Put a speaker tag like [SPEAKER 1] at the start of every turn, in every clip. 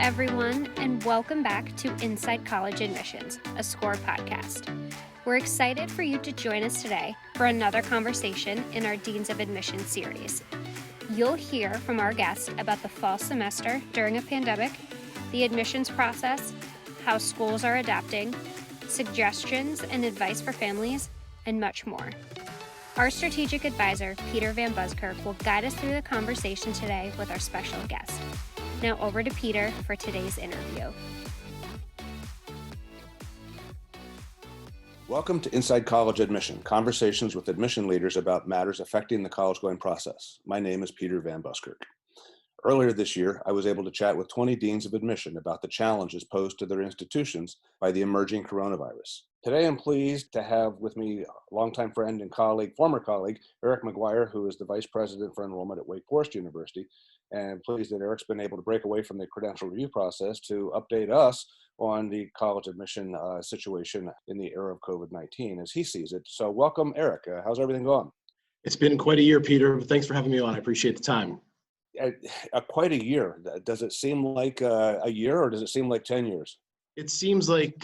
[SPEAKER 1] everyone, and welcome back to Inside College Admissions, a Scoir podcast. We're excited for you to join us today for another conversation in our Deans of Admission series. You'll hear from our guests about the fall semester during a pandemic, the admissions process, how schools are adapting, suggestions and advice for families, and much more. Our strategic advisor, Peter Van Buskirk, will guide us through the conversation today with our special guest. Now over to Peter for today's interview.
[SPEAKER 2] Welcome to Inside College Admission, conversations with admission leaders about matters affecting the college-going process. My name is Peter Van Buskirk. Earlier this year, I was able to chat with 20 deans of admission about the challenges posed to their institutions by the emerging coronavirus. Today, I'm pleased to have with me a longtime friend and colleague, former colleague, Eric Maguire, who is the Vice President for Enrollment at Wake Forest University. And I'm pleased that Eric's been able to break away from the credential review process to update us on the college admission situation in the era of COVID-19 as he sees it. So welcome, Eric. How's everything going?
[SPEAKER 3] It's been quite a year, Peter, but thanks for having me on. I appreciate the time.
[SPEAKER 2] Quite a year. Does it seem like a year or does it seem like 10 years?
[SPEAKER 3] It seems like,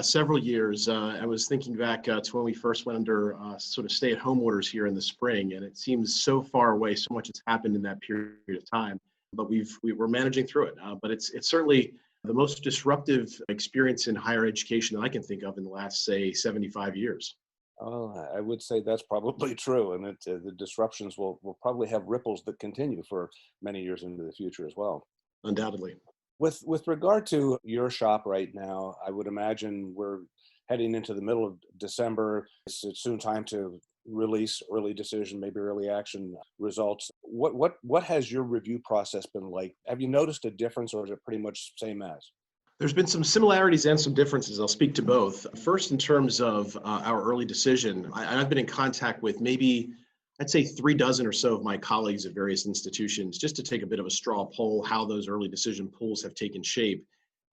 [SPEAKER 3] several years. I was thinking back to when we first went under sort of stay-at-home orders here in the spring, and it seems so far away. So much has happened in that period of time, but we're managing through it. But it's certainly the most disruptive experience in higher education that I can think of in the last, say, 75 years.
[SPEAKER 2] Oh, I would say that's probably true, and the disruptions will probably have ripples that continue for many years into the future as well.
[SPEAKER 3] Undoubtedly.
[SPEAKER 2] With regard to your shop right now, I would imagine we're heading into the middle of December. It's soon time to release early decision, maybe early action results. What has your review process been like? Have you noticed a difference, or is it pretty much same as?
[SPEAKER 3] There's been some similarities and some differences. I'll speak to both. First, in terms of our early decision, I've been in contact with maybe, I'd say 36 or so of my colleagues at various institutions, just to take a bit of a straw poll, how those early decision pools have taken shape.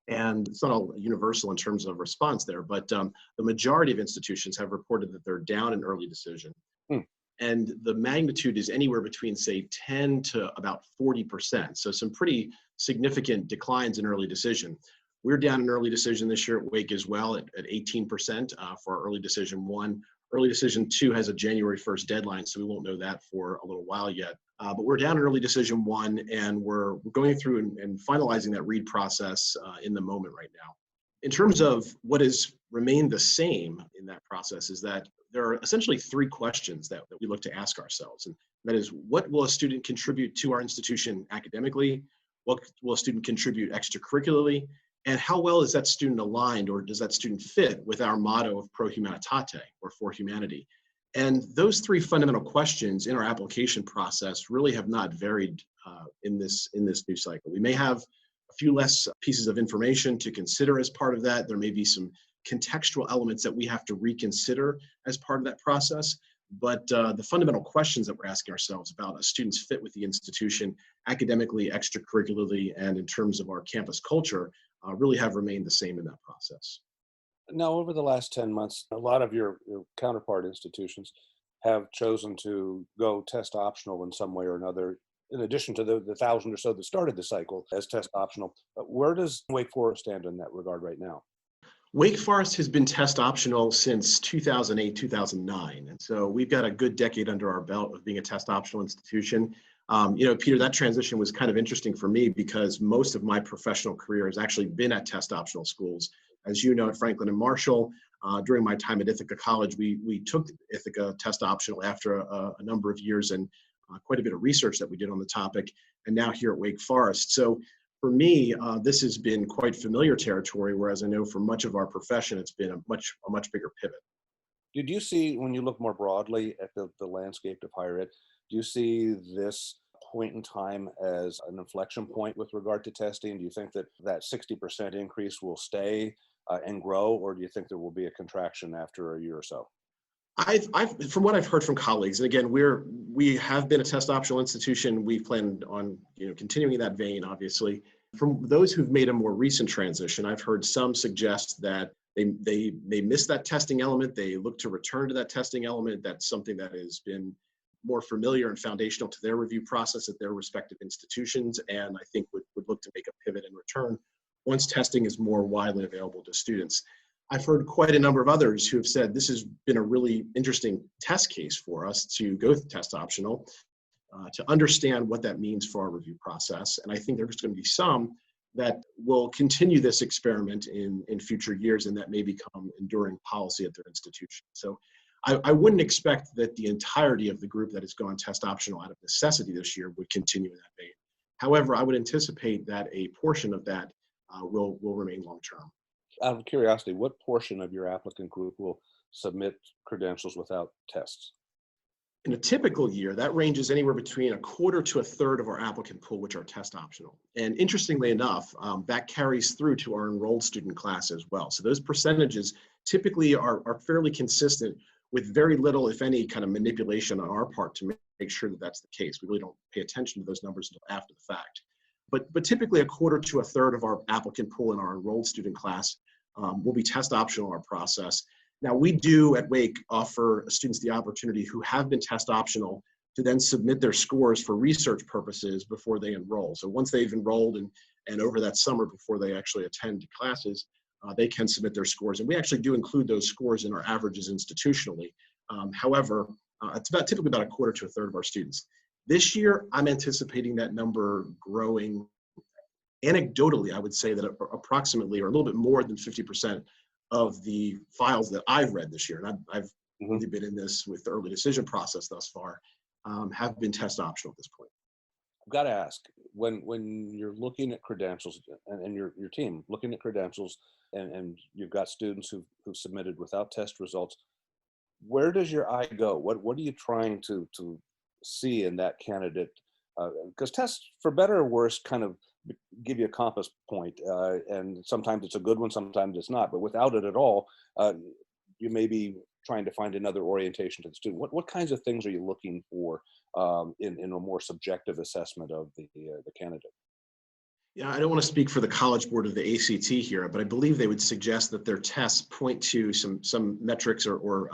[SPEAKER 3] And it's not all universal in terms of response there, but the majority of institutions have reported that they're down in early decision. And the magnitude is anywhere between, say, 10 to about 40%. So some pretty significant declines in early decision. We're down in early decision this year at Wake as well at 18% for our early decision 1. Early decision 2 has a January 1st deadline, so we won't know that for a little while yet. But we're down in early decision 1, and we're going through and finalizing that read process in the moment right now. In terms of what has remained the same in that process is that there are essentially 3 questions that we look to ask ourselves. And that is, what will a student contribute to our institution academically? What will a student contribute extracurricularly? And how well is that student aligned, or does that student fit with our motto of pro humanitate, or for humanity? And those 3 fundamental questions in our application process really have not varied in this new cycle. We may have a few less pieces of information to consider as part of that. There may be some contextual elements that we have to reconsider as part of that process. But the fundamental questions that we're asking ourselves about a student's fit with the institution academically, extracurricularly, and in terms of our campus culture really have remained the same in that process.
[SPEAKER 2] Now, over the last 10 months, a lot of your counterpart institutions have chosen to go test optional in some way or another, in addition to the 1,000 or so that started the cycle as test optional. Where does Wake Forest stand in that regard right now?
[SPEAKER 3] Wake Forest has been test optional since 2008, 2009. And so we've got a good decade under our belt of being a test optional institution. Peter, that transition was kind of interesting for me because most of my professional career has actually been at test optional schools. As you know, at Franklin and Marshall, during my time at Ithaca College, we took Ithaca test optional after a number of years and quite a bit of research that we did on the topic, and now here at Wake Forest. So for me, this has been quite familiar territory, whereas I know for much of our profession, it's been a much bigger pivot.
[SPEAKER 2] Did you see, when you look more broadly at the landscape of higher ed, do you see this point in time as an inflection point with regard to testing? Do you think that 60% increase will stay and grow, or do you think there will be a contraction after a year or so?
[SPEAKER 3] From what I've heard from colleagues, and again, we have been a test optional institution. We planned on continuing that vein, obviously. From those who've made a more recent transition, I've heard some suggest that they miss that testing element. They look to return to that testing element. That's something that has been more familiar and foundational to their review process at their respective institutions, and I think would look to make a pivot in return once testing is more widely available to students. I've heard quite a number of others who have said this has been a really interesting test case for us to go test optional, to understand what that means for our review process. And I think there's going to be some that will continue this experiment in future years, and that may become enduring policy at their institution. So I wouldn't expect that the entirety of the group that has gone test optional out of necessity this year would continue in that vein. However, I would anticipate that a portion of that will remain long-term.
[SPEAKER 2] Out of curiosity, what portion of your applicant group will submit credentials without tests?
[SPEAKER 3] In a typical year, that ranges anywhere between a quarter to a third of our applicant pool, which are test optional. And interestingly enough, that carries through to our enrolled student class as well. So those percentages typically are fairly consistent, with very little, if any, kind of manipulation on our part to make sure that that's the case. We really don't pay attention to those numbers until after the fact. But typically a quarter to a third of our applicant pool in our enrolled student class will be test optional in our process. Now, we do at Wake offer students the opportunity who have been test optional to then submit their scores for research purposes before they enroll. So once they've enrolled and over that summer before they actually attend classes, they can submit their scores. And we actually do include those scores in our averages institutionally. However, it's typically about a quarter to a third of our students. This year, I'm anticipating that number growing. Anecdotally, I would say that approximately, or a little bit more than 50% of the files that I've read this year, and I've only been in this with the early decision process thus far, have been test optional at this point.
[SPEAKER 2] I've got to ask, when you're looking at credentials and your team looking at credentials, and you've got students who've submitted without test results, where does your eye go? What are you trying to see in that candidate? Because tests, for better or worse, kind of give you a compass point, and sometimes it's a good one, sometimes it's not. But without it at all, you may be trying to find another orientation to the student. What kinds of things are you looking for in a more subjective assessment of the candidate?
[SPEAKER 3] Yeah, I don't want to speak for the College Board of the ACT here, but I believe they would suggest that their tests point to some metrics or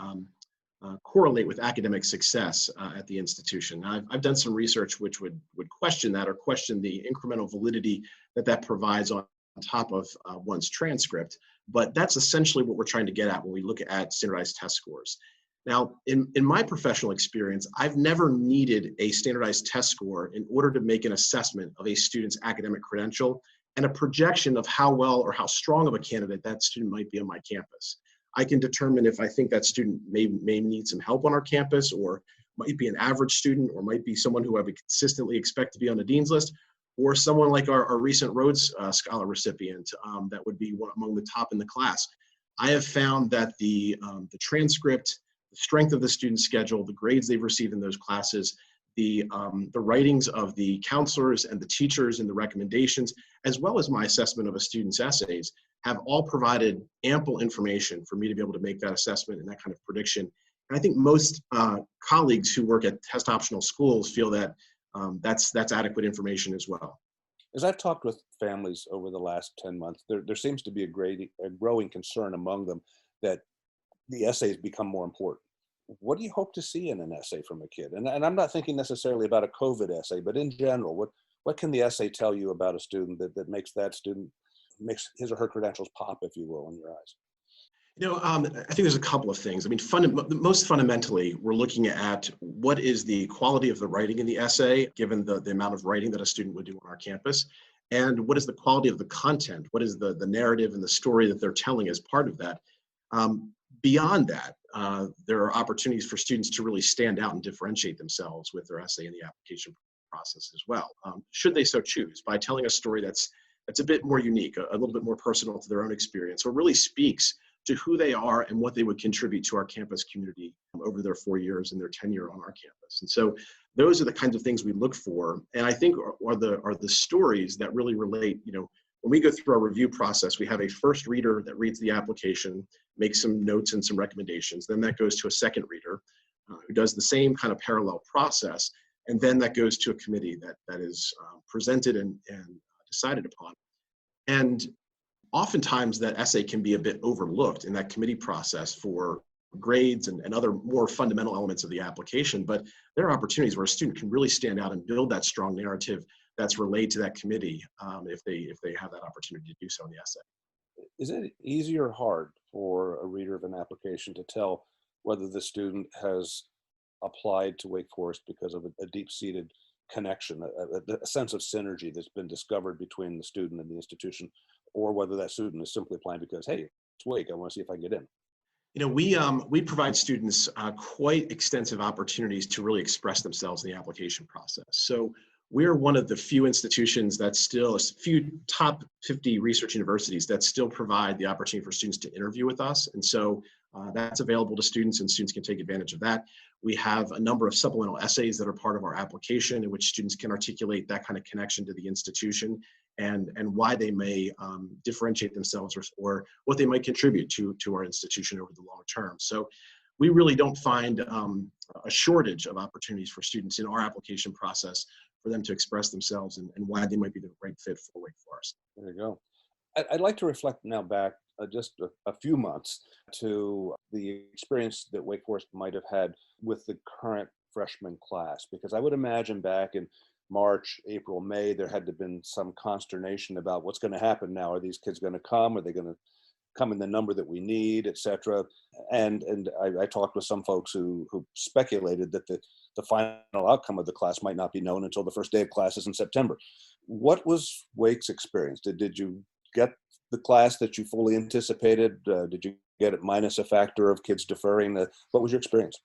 [SPEAKER 3] correlate with academic success at the institution. Now, I've done some research which would question that, or question the incremental validity that provides on top of one's transcript. But that's essentially what we're trying to get at when we look at standardized test scores. Now, in my professional experience, I've never needed a standardized test score in order to make an assessment of a student's academic credential and a projection of how well or how strong of a candidate that student might be on my campus. I can determine if I think that student may need some help on our campus, or might be an average student, or might be someone who I would consistently expect to be on the dean's list, or someone like our recent Rhodes Scholar recipient that would be among the top in the class. I have found that the transcript, the strength of the student schedule, the grades they've received in those classes, the writings of the counselors and the teachers and the recommendations, as well as my assessment of a student's essays, have all provided ample information for me to be able to make that assessment and that kind of prediction. And I think most colleagues who work at test optional schools feel that that's adequate information as well.
[SPEAKER 2] As I've talked with families over the last 10 months, there seems to be a growing concern among them that the essays become more important. What do you hope to see in an essay from a kid? And I'm not thinking necessarily about a COVID essay, but in general, what can the essay tell you about a student that makes his or her credentials pop, if you will, in your eyes?
[SPEAKER 3] I think there's a couple of things. I mean, most fundamentally, we're looking at what is the quality of the writing in the essay, given the amount of writing that a student would do on our campus, and what is the quality of the content, what is the narrative and the story that they're telling as part of that. Beyond that, there are opportunities for students to really stand out and differentiate themselves with their essay in the application process as well, should they so choose, by telling a story that's a bit more unique, a little bit more personal to their own experience, or really speaks to who they are and what they would contribute to our campus community over their 4 years and their tenure on our campus. And so those are the kinds of things we look for, and I think are the stories that really relate. When we go through our review process, we have a first reader that reads the application, makes some notes and some recommendations. Then that goes to a second reader who does the same kind of parallel process. And then that goes to a committee that is presented and decided upon. And oftentimes that essay can be a bit overlooked in that committee process for grades and other more fundamental elements of the application. But there are opportunities where a student can really stand out and build that strong narrative that's relayed to that committee if they have that opportunity to do so in the essay.
[SPEAKER 2] Is it easy or hard for a reader of an application to tell whether the student has applied to Wake Forest because of a deep-seated connection, a sense of synergy that's been discovered between the student and the institution, or whether that student is simply applying because, hey, it's Wake, I want to see if I can get in?
[SPEAKER 3] We provide students quite extensive opportunities to really express themselves in the application process. So we're one of the few institutions that still, a few top 50 research universities that still provide the opportunity for students to interview with us. And so that's available to students, and students can take advantage of that. We have a number of supplemental essays that are part of our application in which students can articulate that kind of connection to the institution and why they may differentiate themselves or what they might contribute to our institution over the long term. So we really don't find a shortage of opportunities for students in our application process for them to express themselves and why they might be the right fit for Wake Forest.
[SPEAKER 2] There you go. I'd like to reflect now back just a few months to the experience that Wake Forest might have had with the current freshman class, because I would imagine back in March, April, May, there had to have been some consternation about what's going to happen now. Are these kids going to come? Are they going to come in the number that we need, et cetera? And I talked with some folks who speculated that the final outcome of the class might not be known until the first day of classes in September. What was Wake's experience? Did you get the class that you fully anticipated? Did you get it minus a factor of kids deferring? What was your experience?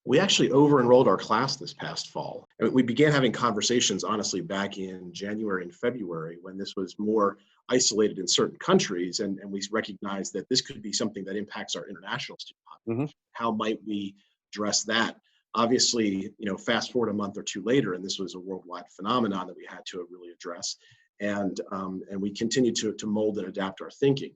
[SPEAKER 3] We actually over-enrolled our class this past fall. And we began having conversations, honestly, back in January and February when this was more isolated in certain countries. And we recognized that this could be something that impacts our international student population. Mm-hmm. How might we address that? Obviously, fast forward a month or two later, and this was a worldwide phenomenon that we had to really address. And we continued to mold and adapt our thinking.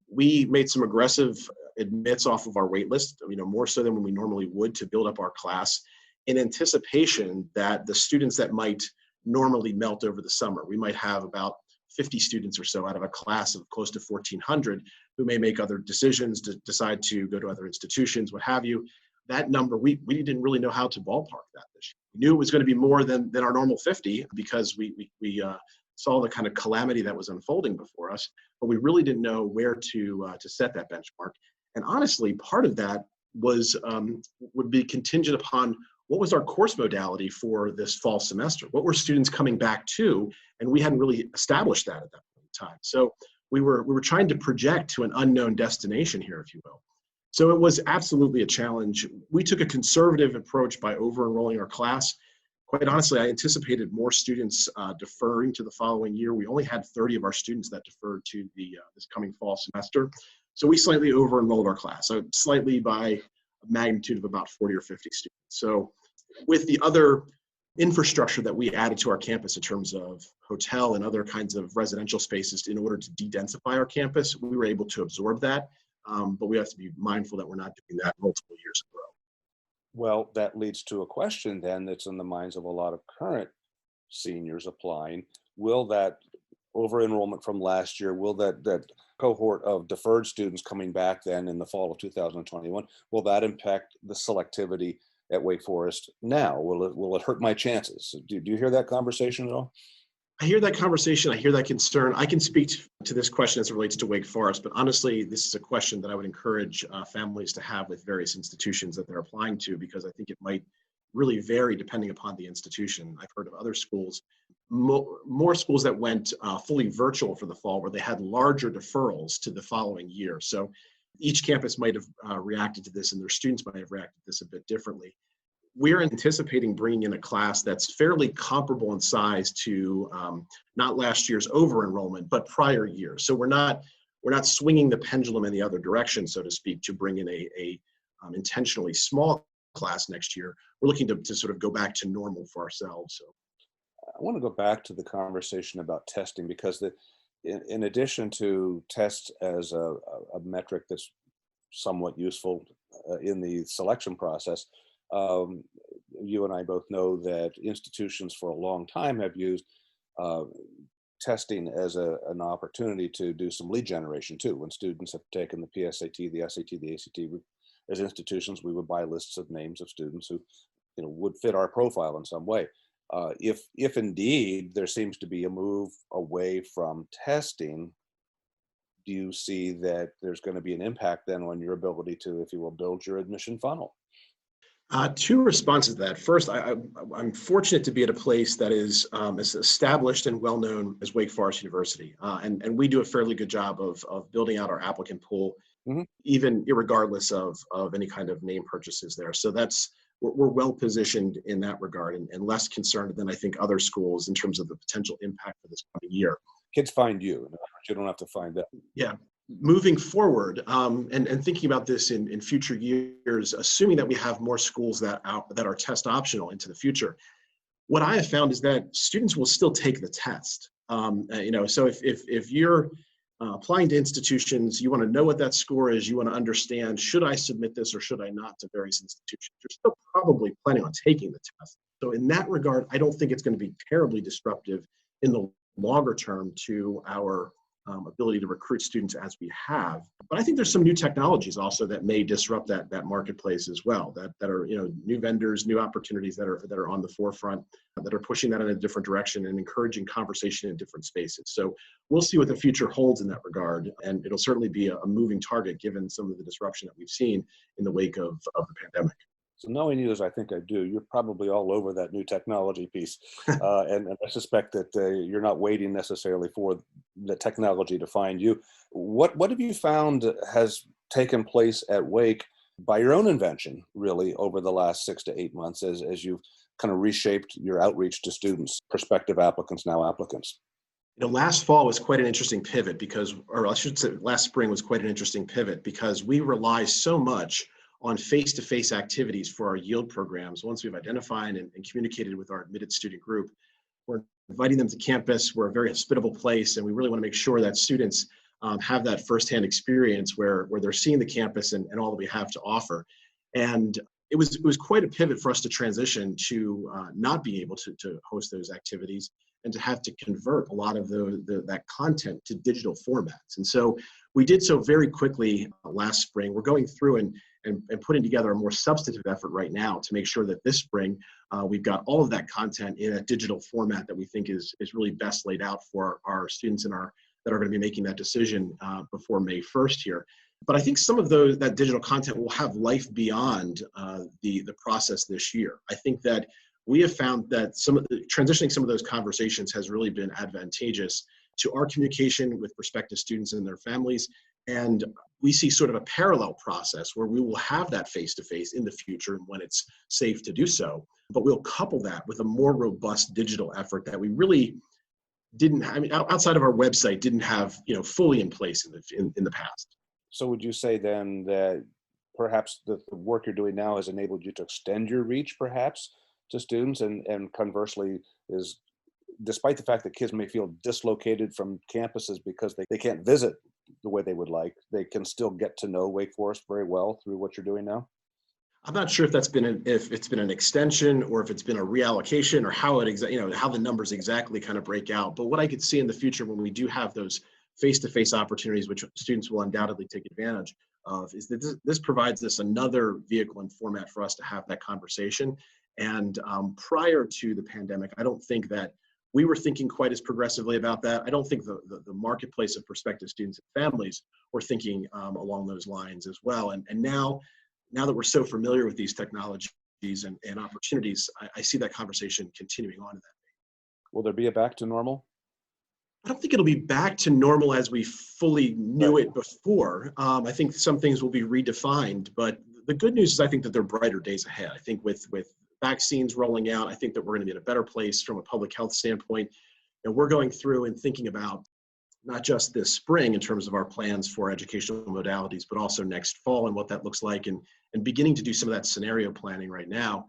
[SPEAKER 3] We made some aggressive admits off of our wait list, more so than when we normally would, to build up our class in anticipation that the students that might normally melt over the summer, we might have about 50 students or so out of a class of close to 1,400 who may make other decisions, to decide to go to other institutions, what have you. That number, we didn't really know how to ballpark that this year. We knew it was going to be more than our normal 50 because we saw the kind of calamity that was unfolding before us, but we really didn't know where to set that benchmark. And honestly, part of that would be contingent upon what was our course modality for this fall semester. What were students coming back to? And we hadn't really established that at that point in time. So we were trying to project to an unknown destination here, if you will. So it was absolutely a challenge. We took a conservative approach by over-enrolling our class. Quite honestly, I anticipated more students deferring to the following year. We only had 30 of our students that deferred to this coming fall semester. So we slightly over-enrolled our class, so slightly by a magnitude of about 40 or 50 students. So with the other infrastructure that we added to our campus in terms of hotel and other kinds of residential spaces in order to de-densify our campus, we were able to absorb that. But we have to be mindful that we're not doing that multiple years in a row.
[SPEAKER 2] Well, that leads to a question then that's in the minds of a lot of current seniors applying. Will that over-enrollment from last year, will that cohort of deferred students coming back then in the fall of 2021, will that impact the selectivity at Wake Forest now? Will it hurt my chances? Do you hear that conversation at all?
[SPEAKER 3] I hear that conversation. I hear that concern. I can speak to this question as it relates to Wake Forest, but honestly, this is a question that I would encourage families to have with various institutions that they're applying to, because I think it might really vary depending upon the institution. I've heard of other schools, more schools that went fully virtual for the fall, where they had larger deferrals to the following year. So each campus might have reacted to this, and their students might have reacted to this a bit differently. We're anticipating bringing in a class that's fairly comparable in size to not last year's over-enrollment, but prior years. So we're not swinging the pendulum in the other direction, so to speak, to bring in a intentionally small class next year. We're looking to sort of go back to normal for ourselves. So
[SPEAKER 2] I want to go back to the conversation about testing, because in addition to tests as a metric that's somewhat useful in the selection process, you and I both know that institutions for a long time have used testing as an opportunity to do some lead generation too. When students have taken the PSAT, the SAT, the ACT, as institutions, we would buy lists of names of students who, would fit our profile in some way. If indeed there seems to be a move away from testing, do you see that there's going to be an impact then on your ability to, if you will, build your admission funnel?
[SPEAKER 3] Two responses to that. First, I'm fortunate to be at a place that is as established and well known as Wake Forest University, and we do a fairly good job of building out our applicant pool, even irregardless of any kind of name purchases there. So we're well positioned in that regard, and less concerned than I think other schools in terms of the potential impact for this coming year.
[SPEAKER 2] Kids find you. You don't have to find them.
[SPEAKER 3] Yeah. Moving forward, and thinking about this in future years, assuming that we have more schools that are test optional into the future, what I have found is that students will still take the test. So if you're applying to institutions, you want to know what that score is, you want to understand, should I submit this or should I not to various institutions, you're still probably planning on taking the test. So in that regard, I don't think it's going to be terribly disruptive in the longer term to our ability to recruit students as we have. But I think there's some new technologies also that may disrupt that marketplace as well, that are new vendors, new opportunities that are on the forefront, that are pushing that in a different direction and encouraging conversation in different spaces. So we'll see what the future holds in that regard, and it'll certainly be a moving target given some of the disruption that we've seen in the wake of the pandemic.
[SPEAKER 2] So knowing you as I think I do, you're probably all over that new technology piece. And I suspect that you're not waiting necessarily for the technology to find you. What have you found has taken place at Wake by your own invention, really, over the last 6 to 8 months as you've kind of reshaped your outreach to students, prospective applicants, now applicants?
[SPEAKER 3] Last fall was quite an interesting pivot or I should say last spring was quite an interesting pivot because we rely so much on face-to-face activities for our yield programs. Once we've identified and communicated with our admitted student group, we're inviting them to campus. We're a very hospitable place, and we really want to make sure that students have that firsthand experience where they're seeing the campus and all that we have to offer. And it was quite a pivot for us to transition to not being able to host those activities and to have to convert a lot of that content to digital formats. And so we did so very quickly last spring. We're going through and putting together a more substantive effort right now to make sure that this spring we've got all of that content in a digital format that we think is really best laid out for our students that are going to be making that decision before May 1st here. But I think some of that digital content will have life beyond the process this year. I think that we have found that transitioning some of those conversations has really been advantageous to our communication with prospective students and their families. And we see sort of a parallel process where we will have that face-to-face in the future when it's safe to do so. But we'll couple that with a more robust digital effort that we really outside of our website, didn't have fully in place in the past.
[SPEAKER 2] So would you say then that perhaps the work you're doing now has enabled you to extend your reach perhaps to students, and conversely is, despite the fact that kids may feel dislocated from campuses because they can't visit the way they would like, they can still get to know Wake Forest very well through what you're doing now?
[SPEAKER 3] I'm not sure if it's been an extension or if it's been a reallocation or how how the numbers exactly kind of break out. But what I could see in the future when we do have those face-to-face opportunities, which students will undoubtedly take advantage of, is that this provides us another vehicle and format for us to have that conversation. And prior to the pandemic, I don't think that we were thinking quite as progressively about that. I don't think the marketplace of prospective students and families were thinking along those lines as well. And now that we're so familiar with these technologies and opportunities, I see that conversation continuing on in that.
[SPEAKER 2] Will there be a back to normal?
[SPEAKER 3] I don't think it'll be back to normal as we fully knew it before. I think some things will be redefined, but the good news is I think that there are brighter days ahead. I think with vaccines rolling out, I think that we're going to be in a better place from a public health standpoint. And we're going through and thinking about not just this spring in terms of our plans for educational modalities, but also next fall and what that looks like, and beginning to do some of that scenario planning right now.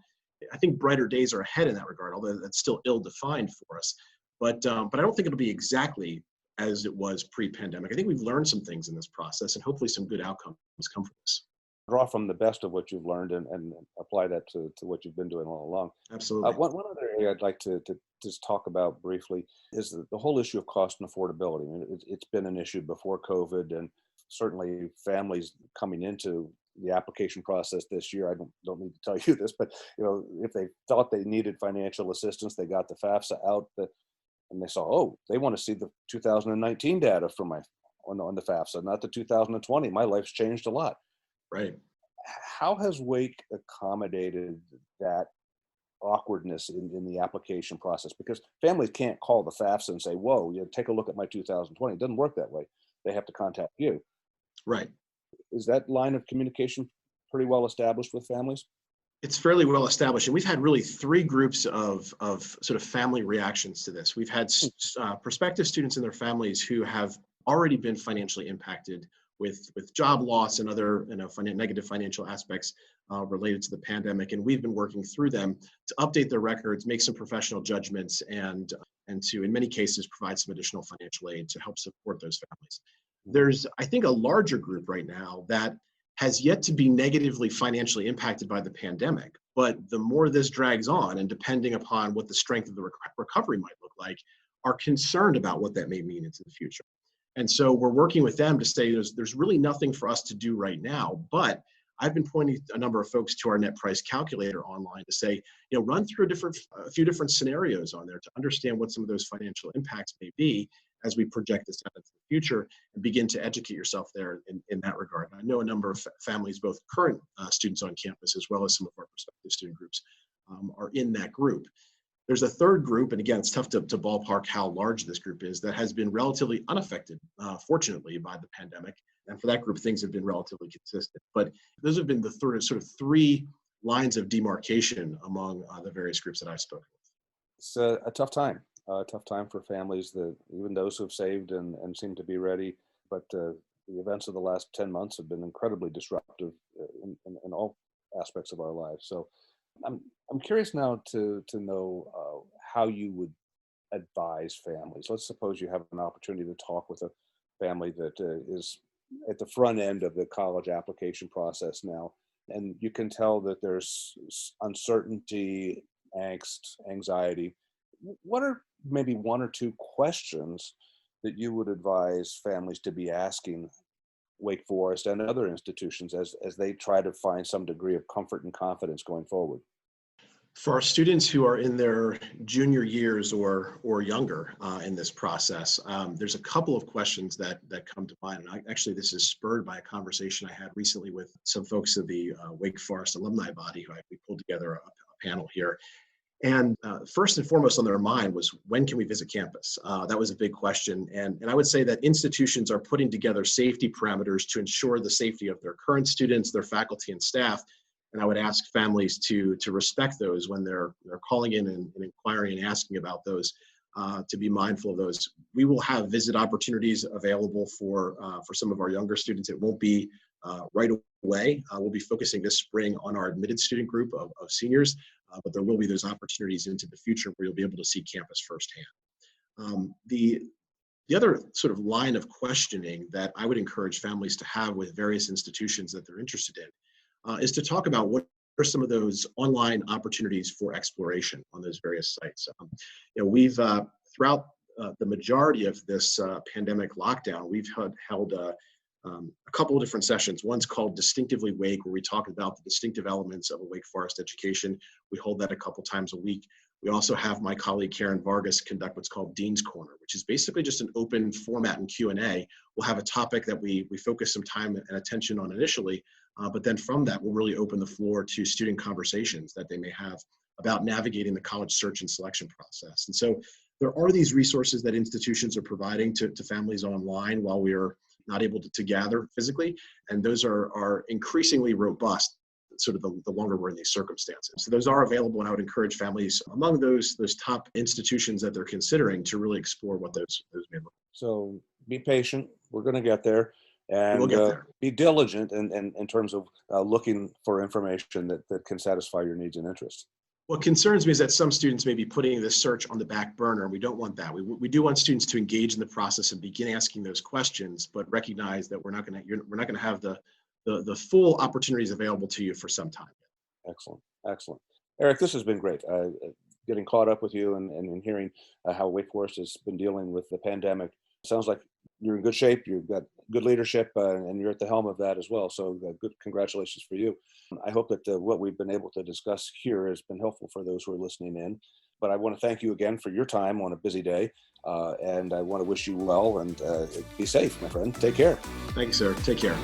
[SPEAKER 3] I think brighter days are ahead in that regard, although that's still ill-defined for us. But I don't think it'll be exactly as it was pre-pandemic. I think we've learned some things in this process, and hopefully some good outcomes come from this.
[SPEAKER 2] Draw from the best of what you've learned and apply that to what you've been doing all along.
[SPEAKER 3] Absolutely.
[SPEAKER 2] One other area I'd like to just talk about briefly is the whole issue of cost and affordability. I mean, it's been an issue before COVID, and certainly families coming into the application process this year. I don't need to tell you this, but if they thought they needed financial assistance, they got the FAFSA out, and they saw, oh, they want to see the 2019 data from on the FAFSA, not the 2020. My life's changed a lot.
[SPEAKER 3] Right.
[SPEAKER 2] How has Wake accommodated that awkwardness in the application process? Because families can't call the FAFSA and say, whoa, take a look at my 2020. It doesn't work that way. They have to contact you.
[SPEAKER 3] Right.
[SPEAKER 2] Is that line of communication pretty well established with families?
[SPEAKER 3] It's fairly well established, and we've had really three groups of sort of family reactions to this. We've had prospective students and their families who have already been financially impacted with job loss and other negative financial aspects related to the pandemic, and we've been working through them to update their records, make some professional judgments, and to, in many cases, provide some additional financial aid to help support those families. There's, I think, a larger group right now that has yet to be negatively financially impacted by the pandemic. But the more this drags on, and depending upon what the strength of the recovery might look like, are concerned about what that may mean into the future. And so we're working with them to say there's really nothing for us to do right now. But I've been pointing a number of folks to our net price calculator online to say, run through a few different scenarios on there to understand what some of those financial impacts may be as we project this out into the future, and begin to educate yourself there in that regard. And I know a number of families, both current students on campus as well as some of our prospective student groups, are in that group. There's a third group, and again, it's tough to ballpark how large this group is, that has been relatively unaffected, fortunately, by the pandemic. And for that group, things have been relatively consistent. But those have been the sort of three lines of demarcation among the various groups that I've spoken with.
[SPEAKER 2] It's a tough time. Tough time for families, even those who have saved and seem to be ready. But the events of the last 10 months have been incredibly disruptive in all aspects of our lives. So I'm curious now to know how you would advise families. Let's suppose you have an opportunity to talk with a family that is at the front end of the college application process now, and you can tell that there's uncertainty, angst, anxiety. What are maybe one or two questions that you would advise families to be asking Wake Forest and other institutions as they try to find some degree of comfort and confidence going forward?
[SPEAKER 3] For our students who are in their junior years or younger in this process, there's a couple of questions that come to mind. And actually, this is spurred by a conversation I had recently with some folks of the Wake Forest alumni body who we pulled together a panel here. And first and foremost on their mind was, when can we visit campus? That was a big question. And I would say that institutions are putting together safety parameters to ensure the safety of their current students, their faculty and staff. And I would ask families to respect those when they're calling in and inquiring and asking about those, to be mindful of those. We will have visit opportunities available for some of our younger students. It won't be right away. We'll be focusing this spring on our admitted student group of seniors, but there will be those opportunities into the future where you'll be able to see campus firsthand. The other sort of line of questioning that I would encourage families to have with various institutions that they're interested in is to talk about what are some of those online opportunities for exploration on those various sites. We've throughout the majority of this pandemic lockdown, we've held a couple of different sessions. One's called Distinctively Wake, where we talk about the distinctive elements of a Wake Forest education. We hold that a couple times a week. We also have my colleague Karen Vargas conduct what's called Dean's Corner, which is basically just an open format and Q&A. We'll have a topic that we focus some time and attention on initially, but then from that, we'll really open the floor to student conversations that they may have about navigating the college search and selection process. And so there are these resources that institutions are providing to families online while we are not able to gather physically, and those are increasingly robust, sort of the longer we're in these circumstances. So those are available, and I would encourage families among those top institutions that they're considering to really explore what those may look like.
[SPEAKER 2] So be patient. We're going to get there. And
[SPEAKER 3] we'll get there.
[SPEAKER 2] Be diligent in terms of looking for information that can satisfy your needs and interests.
[SPEAKER 3] What concerns me is that some students may be putting this search on the back burner, and we don't want that. We do want students to engage in the process and begin asking those questions, but recognize that we're not going to have the full opportunities available to you for some time.
[SPEAKER 2] Excellent. Eric, this has been great. Getting caught up with you and hearing how Wake Forest has been dealing with the pandemic. Sounds like you're in good shape. You've got good leadership, and you're at the helm of that as well. So good congratulations for you. I hope that what we've been able to discuss here has been helpful for those who are listening in. But I want to thank you again for your time on a busy day. And I want to wish you well, and be safe, my friend. Take care.
[SPEAKER 3] Thank you, sir. Take care.